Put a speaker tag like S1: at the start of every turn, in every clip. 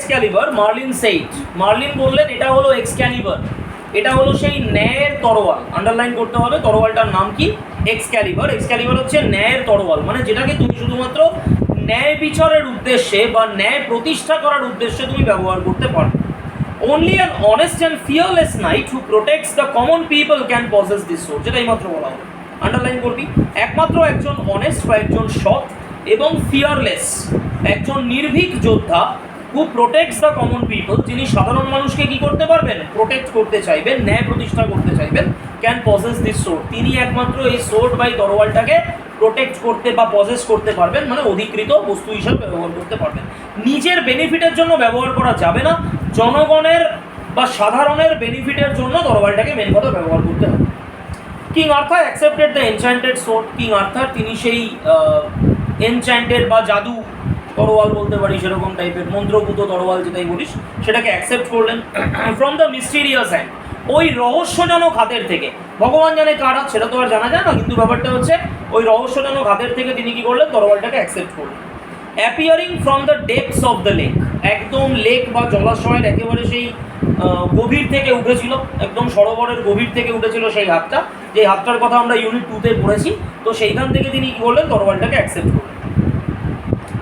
S1: এক্সক্যালিবার, marlin said, marlin বললেন এটা হলো এক্সক্যালিবার, এটা হলো সেই ন্যায়ের তরোয়াল। আন্ডারলাইন করতে হবে তরোয়ালটার নাম কি, এক্সক্যালিবার। এক্সক্যালিবার হচ্ছে ন্যায়ের তরোয়াল, মানে যেটাকে তুমি শুধুমাত্র ন্যায় বিচারের উদ্দেশ্যে বা ন্যায় প্রতিষ্ঠা করার উদ্দেশ্যে তুমি ব্যবহার করতে পারো। Only an honest and fearless knight who protects the common people can possess this sword, যেটাই মাত্র বলা হবে। আন্ডারলাইন করবি, একমাত্র একজন অনেস্ট বা একজন সৎ এবং ফিয়ারলেস, একজন নির্ভীক যোদ্ধা, হু প্রোটেক্টস দ্য কমন পিপল, যিনি সাধারণ মানুষকে কি করতে পারবেন, প্রোটেক্ট করতে চাইবেন, ন্যায় প্রতিষ্ঠা করতে চাইবেন, ক্যান পজেস দিস সোর্ড, তিনি একমাত্র এই সোর্ড বা এই তরোয়ালটাকে প্রোটেক্ট করতে বা পজেস করতে পারবেন, মানে অধিকৃত বস্তু হিসাবে ব্যবহার করতে পারবেন। নিজের বেনিফিটের জন্য ব্যবহার করা যাবে না, জনগণের বা সাধারণের বেনিফিটের জন্য তরোয়ালটাকে মেন কথা ব্যবহার করতে হবে। King Arthur accepted the enchanted sword, king Arthur তিনি সেই এনচ্যান্টেড বা জাদু তরোয়াল বলতে পারি, সেরকম টাইপের মন্ত্রপুত তরোয়াল যেটাই বলিস, সেটাকে অ্যাকসেপ্ট করলেন। ফ্রম দ্য মিস্টিরিয়াস হ্যান্ড, ওই রহস্যজনক হাতের থেকে, ভগবান জানে কার হাত সেটা তো আর জানা যায় না, কিন্তু ব্যাপারটা হচ্ছে ওই রহস্যজনক হাতের থেকে তিনি কি করলেন, তরোয়ালটাকে অ্যাকসেপ্ট করলেন। Appearing from the depths of the lake, একদম লেক বা জলাশয়ের একেবারে সেই গভীর থেকে উঠেছিল, একদম সরোবরের গভীর থেকে উঠেছিল সেই হাতটা, যে হাতটার কথা আমরা ইউনিট 2-তে পড়েছি। তো সেইখান থেকে তিনি কি করলেন, তরোয়ালটাকে অ্যাকসেপ্ট করলেন।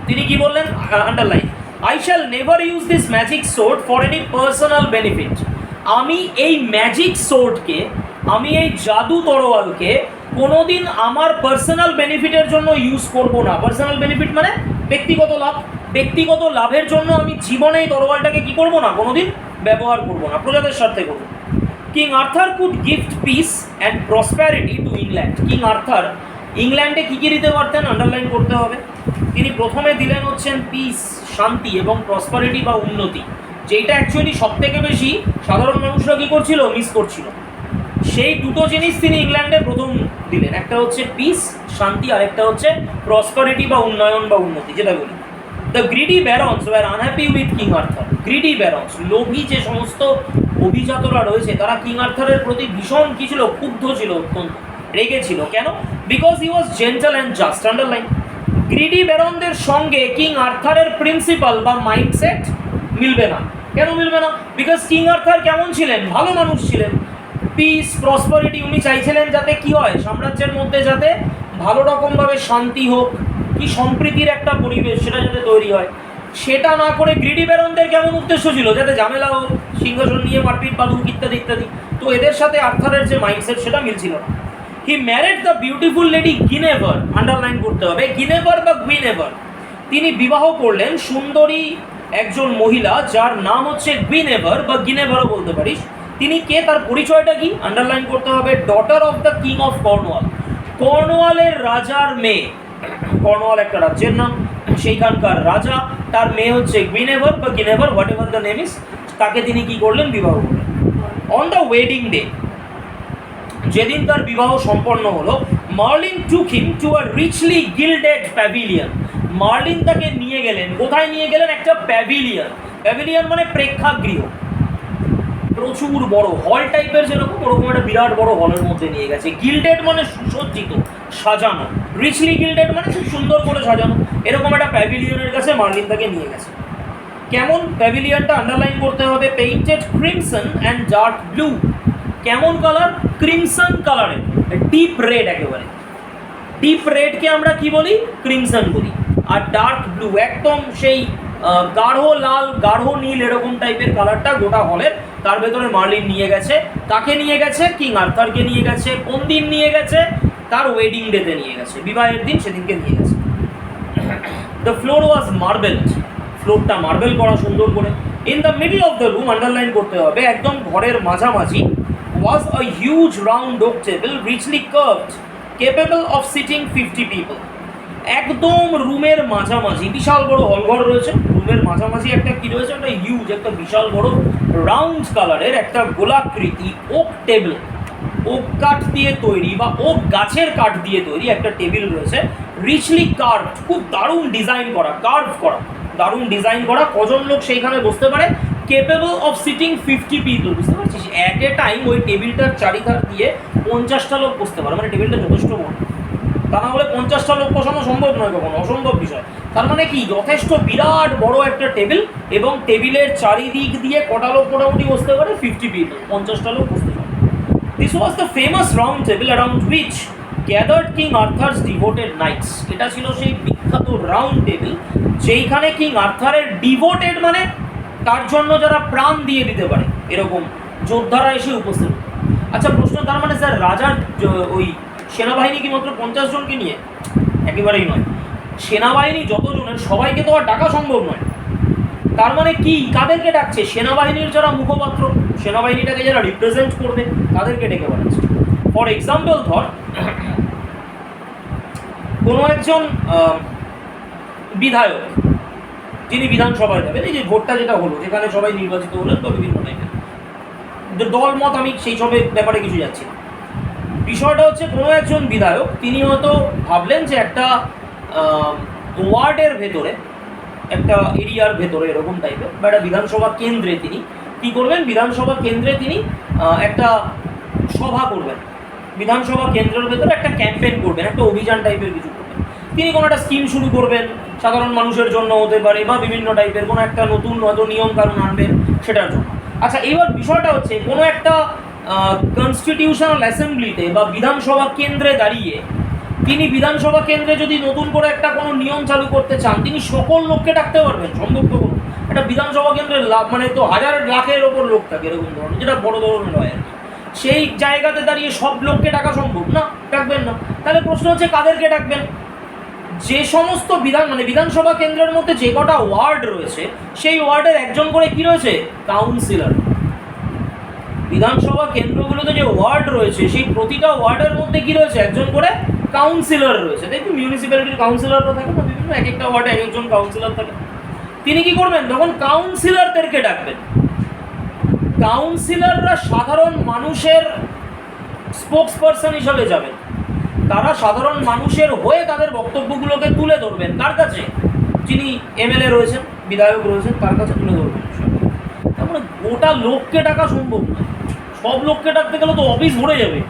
S1: তিনি কি বললেন, underline, I shall never use this magic sword for any personal benefit, আমি এই ম্যাজিক সোর্ডকে, আমি এই জাদু তরোয়ালকে কোনোদিন আমার পার্সোনাল বেনিফিটের জন্য ইউজ করব না। পার্সোনাল বেনিফিট মানে ব্যক্তিগত লাভ, ব্যক্তিগত লাভের জন্য আমি জীবনে এই তরোয়ালটাকে কি করব না, কোনোদিন ব্যবহার করব না, প্রজাদের স্বার্থে করব। King Arthur could gift piece and prosperity to England, king Arthur ইংল্যান্ডে কী কী দিতে পারতেন, আন্ডারলাইন করতে হবে। তিনি প্রথমে দিলেন হচ্ছেন পিস, শান্তি, এবং প্রসপারিটি বা উন্নতি, যেটা অ্যাকচুয়ালি সব থেকে বেশি সাধারণ মানুষরা কী করছিল, মিস করছিল। সেই দুটো জিনিস তিনি ইংল্যান্ডে প্রথম দিলেন, একটা হচ্ছে পিস, শান্তি, আর একটা হচ্ছে প্রসপারিটি বা উন্নয়ন বা উন্নতি, যেটা বলি। The greedy barons were unhappy with King Arthur, greedy barons, লোভী যে সমস্ত অভিজাতরা রয়েছে, তারা কিং আর্থারের প্রতি ভীষণ কী ছিল, ক্ষুব্ধ ছিল, অত্যন্ত রেগে ছিল। কেন, because he was gentle and just. Underline, greedy ব্যারনদের সঙ্গে কিং আর্থারের প্রিন্সিপাল বা মাইন্ডসেট মিলবে না। কেন মিলবে না, বিকজ কিং আর্থার কেমন ছিলেন, ভালো মানুষ ছিলেন, পিস প্রসপারিটি উনি চাইছিলেন যাতে কি হয়, সাম্রাজ্যের মধ্যে যাতে ভালো রকমভাবে শান্তি হোক, কি সম্প্রীতির একটা পরিবেশ সেটা যাতে তৈরি হয়। সেটা না করে গ্রিডি ব্যারনদের কেমন উদ্দেশ্য ছিল, যাতে ঝামেলা হোক, সিংহাসন নিয়ে মারপিট বাদুক ইত্যাদি ইত্যাদি। তো এদের সাথে আর্থারের যে মাইন্ডসেট সেটা মিলছিল না। He married the beautiful lady Guinevere, underline করতে হবে, গিনেভার বা গুইনেভার, তিনি বিবাহ করলেন সুন্দরী একজন মহিলা যার নাম হচ্ছে গুইনেভার বা গিনেভারও বলতে পারিস। তিনি কে, তার পরিচয়টা কি, আন্ডারলাইন করতে হবে, daughter of the king of Cornwall, কর্নওয়ালের রাজার মেয়ে। কর্নওয়াল একটা রাজ্যের নাম, সেইখানকার রাজা, তার মেয়ে হচ্ছে গুইনেভার বা Guinevere, whatever the name is, তাকে তিনি কি করলেন, বিবাহ করলেন। অন দ্য ওয়েডিং ডে, যেদিন তার বিবাহ সম্পন্ন হলো, Merlin took him to a richly gilded pavilion, Merlin তাকে নিয়ে গেলেন, কোথায় নিয়ে গেলেন, একটা প্যাভিলিয়ন। প্যাভিলিয়ন মানে প্রেক্ষাগৃহ, প্রচুর বড় হল টাইপের, যেরকম ওরকম একটা বিরাট বড় হলের মধ্যে নিয়ে গেছে। গিল্ডেড মানে সুসজ্জিত, সাজানো, রিচলি গিল্ডেড মানে খুব সুন্দর করে সাজানো, এরকম একটা প্যাভিলিয়নের কাছে মার্লিন তাকে নিয়ে গেছে। কেমন প্যাভিলিয়নটা, আন্ডারলাইন করতে হবে, painted crimson and dark blue, কেমন কালার, ক্রিমসন কালারের, ডিপ রেড, একেবারে ডিপ রেডকে আমরা কি বলি, ক্রিমসন বলি, আর ডার্ক ব্লু একদম সেই গাঢ় লাল, গাঢ় নীল, এরকম টাইপের কালারটা গোটা হলের, তার ভেতরে মার্লিন নিয়ে গেছে। তাকে নিয়ে গেছে, কিং আর্থারকে নিয়ে গেছে। কোন দিন নিয়ে গেছে, তার ওয়েডিং ডেতে নিয়ে গেছে, বিবাহের দিন, সেদিনকে নিয়ে গেছে। দ্য ফ্লোর ওয়াজ মার্বেলড, ফ্লোরটা মার্বেল করা সুন্দর করে। In the middle of the room, underline করতে হবে, একদম ঘরের মাঝামাঝি, was a huge round oak table richly curved capable of sitting 50 people, একদম রুমের মাঝামাঝি, বিশাল বড় হলঘর রয়েছে, রুমের মাঝামাঝি একটা কি রয়েছে, একটা হিউজ, একটা বিশাল বড় রাউন্ড কালারের একটা গোলাকৃতি ওক টেবিল, ওক কাঠ দিয়ে তৈরি বা ওক গাছের কাঠ দিয়ে তৈরি একটা টেবিল রয়েছে, রিচলি কার্ভ, খুব দারুণ ডিজাইন করা, কার্ভ করা, দারুণ ডিজাইন করা। কজন লোক সেইখানে বসতে পারে, কেপেবল অফ সিটিং 50 পিপল, বুঝতে পারছিস, অ্যাট এ টাইম ওই টেবিলটার চারিধার দিয়ে 50টা লোক বসতে পারে, মানে টেবিলটা যথেষ্ট বড়। তা না হলে 50টা লোক বসানো সম্ভব নয়, কখনো অসম্ভব বিষয়। তার মানে কি, যথেষ্ট বিরাট বড় একটা টেবিল, এবং টেবিলের চারিদিক দিয়ে কটা লোক মোটামুটি বসতে পারে, 50 people, 50টা লোক বসতে পারে। This was the famous round table around which gathered King Arthur's devoted knights. এটা ছিল সেই বিখ্যাত রাউন্ড টেবিল যেইখানে কিং আর্থারের ডিভোটেড মানে তার জন্য যারা প্রাণ দিয়ে দিতে পারে এরকম যোদ্ধারা এসে উপস্থিত। আচ্ছা প্রশ্ন, তার মানে স্যার রাজার ওই সেনাবাহিনী কি মাত্র 50 জনকে নিয়ে? একেবারেই নয়। সেনাবাহিনী যতজনের সবাইকে তো আর ডাকা সম্ভব নয়। তার মানে কি, কাদেরকে ডাকছে? সেনাবাহিনীর যারা মুখপাত্র, সেনাবাহিনীটাকে যারা রিপ্রেজেন্ট করবে তাদেরকে ডেকে পাঠাচ্ছে। ফর এক্সাম্পল ধর, কোনো একজন বিধায়ক যিনি বিধানসভায় যাবেন, এই যে ভোটটা যেটা হলো যেখানে সবাই নির্বাচিত হলেন বা বিভিন্ন টাইপের দল মত, আমি সেই সবের ব্যাপারে কিছু যাচ্ছি না। বিষয়টা হচ্ছে কোনো একজন বিধায়ক তিনি হয়তো ভাবলেন যে একটা ওয়ার্ডের ভেতরে, একটা এরিয়ার ভেতরে এরকম টাইপের বা একটা বিধানসভা কেন্দ্রে তিনি কী করবেন, বিধানসভা কেন্দ্রে তিনি একটা সভা করবেন, বিধানসভা কেন্দ্রের ভেতরে একটা ক্যাম্পেইন করবেন, একটা অভিযান টাইপের কিছু করবেন। তিনি কোনো একটা স্কিম শুরু করবেন, সাধারণ মানুষের জন্য হতে পারে বা বিভিন্ন টাইপের কোনো একটা নতুন হয়তো নিয়ম কানুন আনবেন সেটার জন্য। আচ্ছা এবার বিষয়টা হচ্ছে, কোনো একটা কনস্টিটিউশনাল অ্যাসেম্বলিতে বা বিধানসভা কেন্দ্রে দাঁড়িয়ে তিনি বিধানসভা কেন্দ্রে যদি নতুন করে একটা কোনো নিয়ম চালু করতে চান, তিনি সকল লোককে ডাকতে পারবেন? সম্ভব তো কোনো। একটা বিধানসভা কেন্দ্রের মানে তো হাজার লাখের ওপর লোক থাকে এরকম ধরনের, যেটা বড় ধরনের হয় আর কি। সেই জায়গাতে দাঁড়িয়ে সব লোককে ডাকা সম্ভব না, ডাকবেন না। তাহলে প্রশ্ন হচ্ছে কাদেরকে ডাকবেন? যে সমস্ত বিধানসভা কেন্দ্রের মধ্যে যে কটা ওয়ার্ড রয়েছে সেই ওয়ার্ডের একজন করে কি রয়েছে, কাউন্সিলর। বিধানসভা কেন্দ্রগুলোতে যে ওয়ার্ড রয়েছে সেই প্রতিটা ওয়ার্ডের মধ্যে কি রয়েছে, একজন করে কাউন্সিলর রয়েছে। দেখুন মিউনিসিপ্যালিটির কাউন্সিলররা থাকে না, বিভিন্ন এক একটা ওয়ার্ডে এক একজন কাউন্সিলর থাকে। তিনি কি করবেন, তখন কাউন্সিলরদেরকে ডাকবেন। কাউন্সিলররা সাধারণ মানুষের স্পোক্স পারসন হিসাবে যাবেন, তারা সাধারণ মানুষের হয়ে তাদের বক্তব্যগুলোকে তুলে ধরবেন। কার কাছে? যিনি এমএলএ রয়েছেন, বিধায়ক রয়েছেন, তার কাছে তুলে ধরবেন। তার মানে গোটা লোককে ডাকা সম্ভব না, সব লোককে ডাকতে গেলে তো অফিস ভরে যাবে।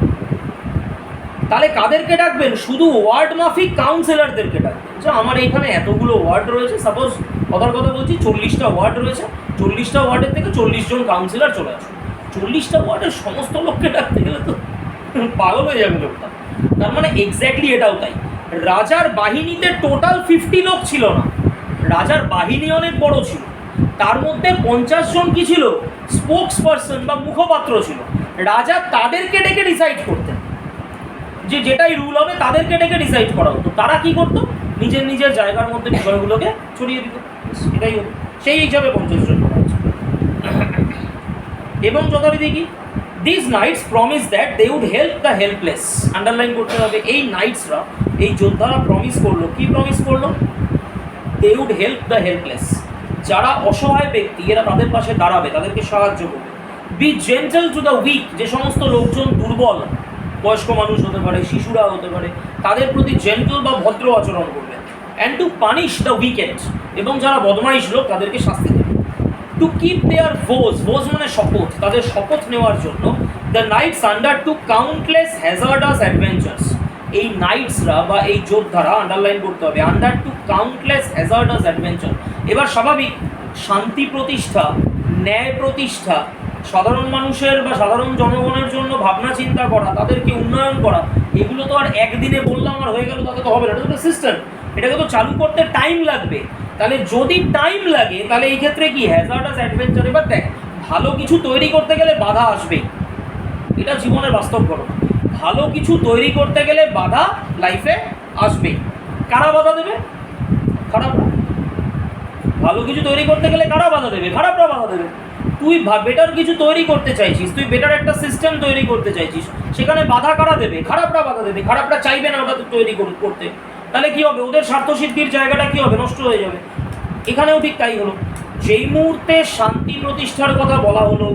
S1: তাহলে কাদেরকে ডাকবেন? শুধু ওয়ার্ড মাফিক কাউন্সিলরদেরকে ডাকবেন। আচ্ছা আমার এইখানে এতগুলো ওয়ার্ড রয়েছে, সাপোজ কথার কথা বলছি 40টা ওয়ার্ড রয়েছে, 40টা ওয়ার্ডের থেকে 40 জন কাউন্সিলর চলে আসুন। 40টা ওয়ার্ডের সমস্ত লোককে ডাকতে গেলে তো পাগল হয়ে যাবে লোকটা। তার মানে এক্স্যাক্টলি এটাও তাই। রাজার বাহিনীতে টোটাল 50 লোক ছিল না, রাজার বাহিনী অনেক বড় ছিল। তার মধ্যে 50 জন কি ছিল, স্পোক্স পারসন বা মুখপাত্র ছিল। রাজা তাদেরকে ডেকে ডিসাইড করতেন, যে যেটাই রুল হবে তাদেরকে ডেকে ডিসাইড করা হতো। তারা কি করতো, নিজের নিজের জায়গার মধ্যে বিষয়গুলোকে ছড়িয়ে দিত, এটাই হতো। সেই হিসাবে 50 জন এবং যথারীতি কি, this knights promise that they would help the helpless. Underline করতে হবে, এই নাইটসরা, এই যোদ্ধারা প্রমিস করলো, কি প্রমিস করলো, they would help the helpless. যারা অসহায় ব্যক্তি এরা তাদের পাশে দাঁড়াবে, তাদেরকে সাহায্য করবে। Be gentle to the weak, যে সমস্ত লোকজন দুর্বল, বয়স্ক মানুষ হতে পারে, শিশুরা হতে পারে, তাদের প্রতি জেন্টল বা ভদ্র আচরণ করবে। And two punish the weekend, এবং যারা বদমাইশ লোক তাদেরকে শাস্তি দেবে। টু কিপ দেয়ার ভোজ, ভোজ মানে শপথ, তাদের শপথ নেওয়ার জন্য the knights undertook countless hazardous adventures. এই নাইটসরা বা এই যোদ্ধারা, আন্ডারলাইন করতে হবে, undertook countless hazardous adventure. এবার স্বাভাবিক, শান্তি প্রতিষ্ঠা, ন্যায় প্রতিষ্ঠা, সাধারণ মানুষের বা সাধারণ জনগণের জন্য ভাবনা চিন্তা করা, তাদেরকে উন্নয়ন করা, এগুলো তো আর একদিনে বললাম আর হয়ে গেল তাতে তো হবে না। এটা তো সিস্টেম, এটাকে তো চালু করতে টাইম লাগবে। তাহলে যদি টাইম লাগে তাহলে এই ক্ষেত্রে কি, হ্যাজার্ডাস অ্যাডভেঞ্চার। এবার দেখ, ভালো কিছু তৈরি করতে গেলে বাধা আসবেই, এটা জীবনের বাস্তব ঘটনা। ভালো কিছু তৈরি করতে গেলে বাধা লাইফে আসবেই। কারা বাধা দেবে? খারাপরা। ভালো কিছু তৈরি করতে গেলে কারা বাধা দেবে? খারাপরা বাধা দেবে। তুই বেটার কিছু তৈরি করতে চাইছিস, তুই বেটার একটা সিস্টেম তৈরি করতে চাইছিস, সেখানে বাধা কারা দেবে? খারাপরা বাধা দেবে। খারাপরা চাইবে না ওটা তৈরি করতে, তাহলে কি হবে, ওদের স্বার্থসিদ্ধির জায়গাটা কি হবে, নষ্ট হয়ে যাবে। এখানেও ঠিক তাই হলো। যেই মুহূর্তে শান্তি প্রতিষ্ঠার কথা বলা হলো,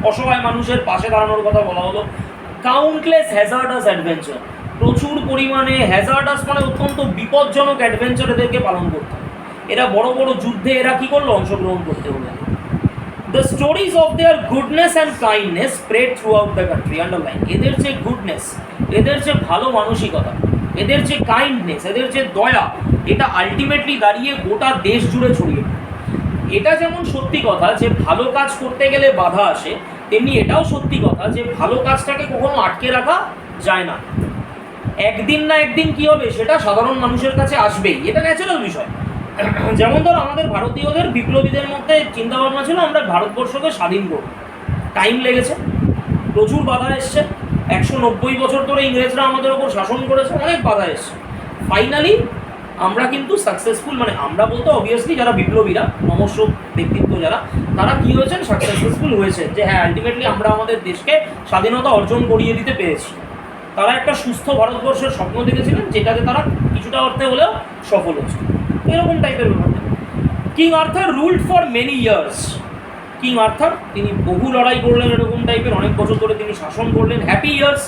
S1: অসহায় মানুষের পাশে দাঁড়ানোর কথা বলা হলো, কাউন্টলেস হ্যাজার্ডাস অ্যাডভেঞ্চার, প্রচুর পরিমাণে হ্যাজার্ডাস মানে অত্যন্ত বিপজ্জনক অ্যাডভেঞ্চার এদেরকে পালন করতে হবে। এরা বড় বড় যুদ্ধে এরা কি করলো, অংশগ্রহণ করতে হলো। The stories of their goodness and kindness spread through out the country. Underline, এদের যে গুডনেস, এদের যে ভালো মানসিকতা, এদের যে কাইন্ডনেস, এদের যে দয়া, এটা আলটিমেটলি দাঁড়িয়ে গোটা দেশ জুড়ে ছড়িয়ে। এটা যেমন সত্যি কথা যে ভালো কাজ করতে গেলে বাধা আসে, তেমনি এটাও সত্যি কথা যে ভালো কাজটাকে কখনো আটকে রাখা যায় না। একদিন না একদিন কি হবে সেটা সাধারণ মানুষের কাছে আসবেই, এটা ন্যাচারাল বিষয়। যেমন ধর আমাদের ভারতীয়দের বিপ্লবীদের মধ্যে চিন্তাভাবনা ছিল আমরা ভারতবর্ষকে স্বাধীন করব, টাইম লেগেছে, প্রচুর বাধা এসছে, 190 বছর ধরে ইংরেজরা আমাদের ওপর শাসন করেছে, অনেক বাধা এসছে। ফাইনালি আমরা কিন্তু সাকসেসফুল, মানে আমরা বলতে অবভিয়াসলি যারা বিপ্লবীরা, নমস্য ব্যক্তিত্ব যারা, তারা কী হয়েছেন, সাকসেসফুল হয়েছে যে হ্যাঁ আলটিমেটলি আমরা আমাদের দেশকে স্বাধীনতা অর্জন করিয়ে দিতে পেরেছি। তারা একটা সুস্থ ভারতবর্ষের স্বপ্ন দেখেছিলেন, যেটাতে তারা কিছুটা অর্থে হলেও সফল হয়েছে। এরকম টাইপের ব্যাপার। King Arthur ruled for many years. King Arthur তিনি বহু লড়াই করলেন, এরকম টাইপের অনেক বছর ধরে তিনি শাসন করলেন। হ্যাপি ইয়ার্স,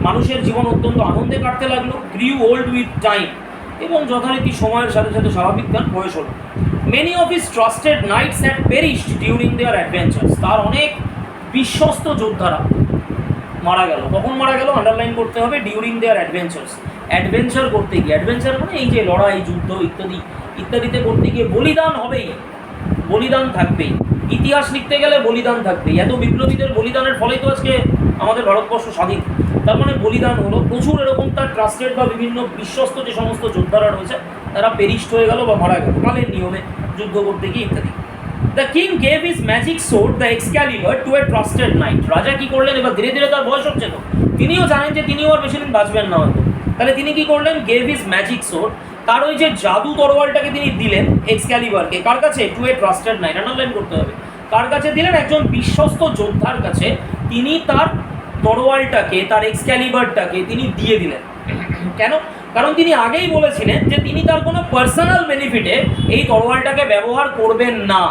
S1: মানুষের জীবন অত্যন্ত আনন্দে কাটতে লাগলো। গ্রিউ ওল্ড উইথ টাইম, এবং যথারীতি সময়ের সাথে সাথে স্বাভাবিক গান বয়স হল। Many of his trusted knights had perished during their adventures. তার অনেক বিশ্বস্ত যোদ্ধারা মারা গেল। কখন মারা গেল আন্ডারলাইন করতে হবে, ডিউরিং দেয়ার অ্যাডভেঞ্চার্স। অ্যাডভেঞ্চার করতে গিয়ে, অ্যাডভেঞ্চার মানে এই যে লড়াই, যুদ্ধ ইত্যাদি ইত্যাদিতে করতে গিয়ে বলিদান হবেই, বলিদান থাকবেই। ইতিহাস লিখতে গেলে বলিদান থাকবেই। এত বিপ্লবীদের বলিদানের ফলেই তো আজকে আমাদের ভারতবর্ষ স্বাধীন। তার মানে বলিদান হলো প্রচুর। এরকম তার ট্রাস্টেড বা বিভিন্ন বিশ্বস্ত যে সমস্ত যোদ্ধারা রয়েছে তারা পেরিস্ট হয়ে গেল বা মারা গেল কালের নিয়মে যুদ্ধ করতে গিয়ে ইত্যাদি। The king gave his magic sword the Excalibur to a trusted knight. রাজা কি করলেন, এবার ধীরে ধীরে তার বয়স হচ্ছে, তো তিনিও জানেন যে তিনিও আর বেশি দিন বাঁচবেন না হয়তো। তাহলে তিনি কি করলেন, গেভ হিজ ম্যাজিক সোর্ড, তার ওই যে জাদু তরোয়ালটাকে তিনি দিলেন এক্সক্যালিবারকে। কার কাছে, two a trusted night, underline করতে হবে। কার কাছে দিলেন, একজন বিশ্বস্ত যোদ্ধার কাছে তিনি তার তরোয়ালটাকে, তার এক্সক্যালিবারটাকে তিনি দিয়ে দিলেন। কেন, কারণ তিনি আগেই বলেছিলেন যে তিনি তার কোনো পার্সোনাল বেনিফিটে এই তরোয়ালটাকে ব্যবহার করবেন না।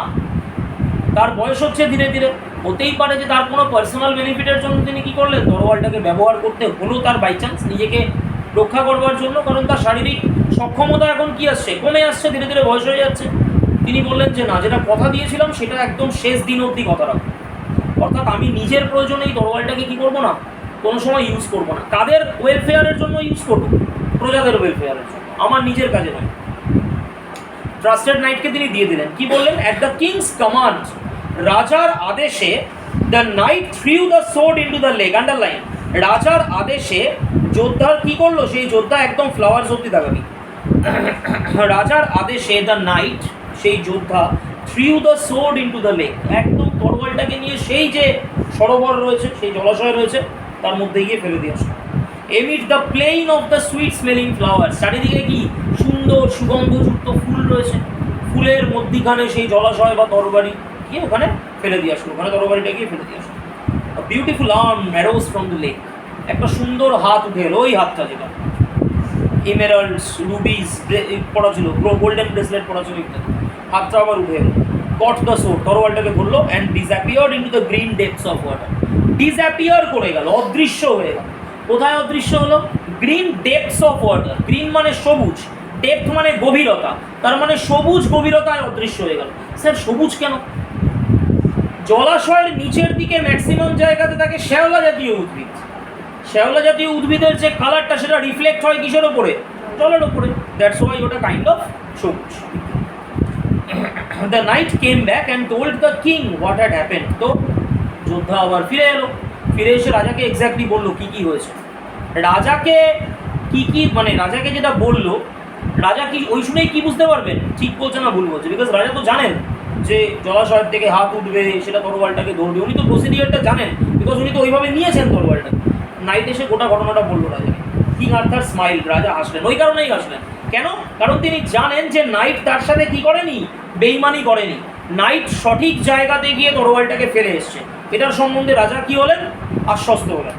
S1: তার বয়স হচ্ছে ধীরে ধীরে, হতেই পারে যে তার কোনো পার্সোনাল বেনিফিটের জন্য তিনি কী করলেন, তরোয়ালটাকে ব্যবহার করতে হলো তার বাই চান্স নিজেকে রক্ষা করবার জন্য। কারণ তার শারীরিক সক্ষমতা এখন কি আসছে, কমে আসছে, ধীরে ধীরে বয়স হয়ে যাচ্ছে। তিনি বললেন যে না, যেটা কথা দিয়েছিলাম সেটা একদম শেষ দিন অবধি কথা রাখবো। অর্থাৎ আমি নিজের প্রয়োজনে এই তরোয়ালটাকে কী করবো না, কোনো সময় ইউজ করবো না। কাদের ওয়েলফেয়ারের জন্য ইউজ করবো, প্রজাদের ওয়েলফেয়ারের জন্য, আমার নিজের কাজে নয়। ট্রাস্টেড নাইটকে তিনি দিয়ে দিলেন। কি বললেন, অ্যাট দ্য কিংস কমান্ড, রাজার আদেশে, the night threw the sword into the leg. Underline, রাজার আদেশে যোদ্ধার কি করলো, সেই যোদ্ধা একদম ফ্লাওয়ার্স অব্দি তাকাবি। রাজার আদেশে দ্য নাইট, সেই যোদ্ধা, threw the sword into the leg, একদম তরোয়ালটাকে নিয়ে সেই যে সরোবর রয়েছে, সেই জলাশয় রয়েছে, তার মধ্যে গিয়ে ফেলে দিয়ে আসলো। Amid the plain of the sweet smelling flower, চারিদিকে কি সুন্দর সুগন্ধযুক্ত ফুল রয়েছে, ফুলের মধ্যিখানে সেই জলাশয় বা তরবারি গিয়ে ওখানে ফেলে দিয়ে আসলো, ওখানে তরবারিটা গিয়ে ফেলে দিয়ে আসলো। Beautiful arm arose from the lake, একটা সুন্দর হাত উঠে এলো, ওই হাতটা যেটা এমেরাল্ডস, রুবিজ পড়া ছিল, গোল্ডেন ব্রেসলেট পড়া ছিল ইত্যাদি, হাতটা আবার উঠে এলো। গট দ্য সোর্ড, তরোয়ালটাকে ধরলো, and disappeared into the green depths of water. Disappear করে গেল, অদৃশ্য হয়ে গেল। কোথায় অদৃশ্য হলো, green depths of water. Green মানে সবুজ, ডেপথ মানে গভীরতা, তার মানে সবুজ গভীরতায় অদৃশ্য হয়ে গেল। স্যার সবুজ কেন, জলাশয়ের নিচের দিকে ম্যাক্সিমাম জায়গাতে থাকে শ্যাওলা জাতীয় উদ্ভিদ। শ্যাওলা জাতীয় উদ্ভিদের যে কালারটা সেটা রিফ্লেক্ট হয় কিসের ওপরে, জলের ওপরে, দ্যাটস ওয়াই ওটা কাইন্ড অফ সবুজ। The night came back and told the king what had happened. তো যোদ্ধা আবার ফিরে এলো, ফিরে এসে রাজাকে এক্স্যাক্টলি বললো কী কী হয়েছে। রাজাকে কি মানে রাজাকে যেটা বললো, রাজা কি ওই শুনেই কী বুঝতে পারবেন ঠিক বলছে না ভুল বলছে, বিকজ রাজা তো জানেন যে জলাশয়ের থেকে হাত উঠবে, সেটা তরোয়ালটাকে ধরবে, উনি তো প্রসিডিওরটা জানেন, বিকজ উনি তো ওইভাবে নিয়েছেন তরোয়ালটা। নাইট এসে গোটা ঘটনাটা বললো রাজাকে। কিং আর্থার স্মাইল, রাজা হাসলেন, ওই কারণেই হাসলেন। কেন, কারণ তিনি জানেন যে নাইট তার সাথে কি করেনি, বেইমানি করেনি। নাইট সঠিক জায়গাতে গিয়ে তরোয়ালটাকে ফেলে এসছে, এটার সম্বন্ধে রাজা কি হলেন, আশ্বস্ত হলেন।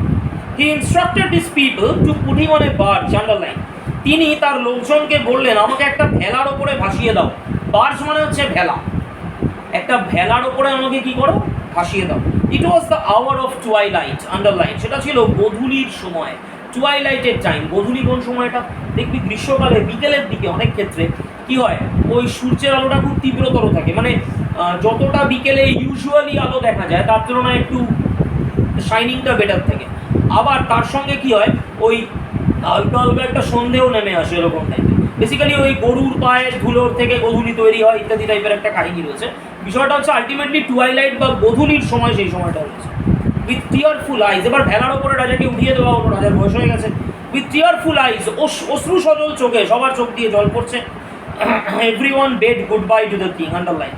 S1: He instructed his people to put him on a barge. Underline, তিনি তার লোকজনকে বললেন আমাকে একটা ভেলার ওপরে ভাসিয়ে দাও। বার্জ মানে হচ্ছে ভেলা, একটা ভেলার ওপরে আমাকে কি করো, ভাসিয়ে দাও। It was the hour of twilight. Underline, সেটা ছিল গোধূলির সময়, টুয়াইলাইটের টাইম। গোধূলি কোন সময়টা, দেখবি গ্রীষ্মকালে বিকেলের দিকে অনেক ক্ষেত্রে কি হয়, ওই সূর্যের আলোটা খুব তীব্রতর থাকে, মানে যতটা বিকেলে ইউজুয়ালি আলো দেখা যায় তার তুলনায় একটু শাইনিংটা বেটার থাকে। আবার তার সঙ্গে কি হয়, ওই হালকা হালকা একটা সন্দেহ নেমে আসে এরকম টাইপের। বেসিক্যালি ওই গরুর পায়ের ধুলোর থেকে গোধূলি তৈরি হয় ইত্যাদি টাইপের একটা কাহিনী রয়েছে। বিষয়টা হচ্ছে আলটিমেটলি টুয়াইলাইট বা গোধূলির সময় সেই সময়টা রয়েছে। উইথ টিয়ারফুল আইজ, এবার ভেলার ওপরে রাজাকে উঠিয়ে দেওয়া হলো, রাজার বয়স হয়ে গেছে। উইথ টিয়ারফুল আইজ, অশ্রু সজল চোখে, সবার চোখ দিয়ে জল পড়ছে। Everyone bed good bye to the king, underline.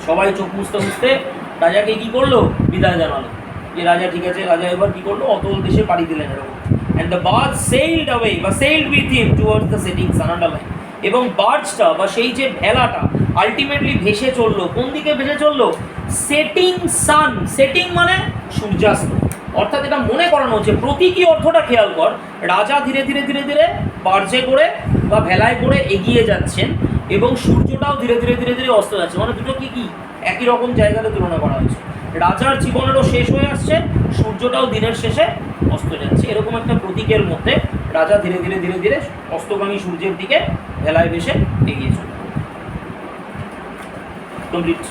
S1: সবাই চোখ মুছতে মুছতে রাজাকে কি করলো, বিদায় জানালো যে রাজা ঠিক আছে। রাজা এবার কি করলো, অতল দেশে পাড়ি দিলেন এরকম। And the barge sailed away বা sailed with him towards the setting sun, underline. এবং বার্জটা বা সেই যে ভেলাটা আলটিমেটলি ভেসে চললো, কোন দিকে ভেসে চললো, সেটিং সান। সেটিং মানে সূর্যাস্ত। অর্থাৎ এটা মনে করানো হচ্ছে, প্রতীকী অর্থটা খেয়াল কর, রাজা ধীরে ধীরে ধীরে ধীরে বার্জে করে বা ভেলায় করে এগিয়ে যাচ্ছেন এবং সূর্যটাও ধীরে ধীরে ধীরে ধীরে অস্ত যাচ্ছে। মানে দুটো কি কি একই রকম জায়গাতে তুলনা করা হয়েছে। রাজার জীবনেরও শেষ হয়ে আসছে, সূর্যটাও দিনের শেষে অস্ত যাচ্ছে। এরকম একটা প্রতীকের মধ্যে রাজা ধীরে ধীরে ধীরে ধীরে অস্তগামী সূর্যের দিকে ভেলায় ভেসে এগিয়ে চলে। কমপ্লিট।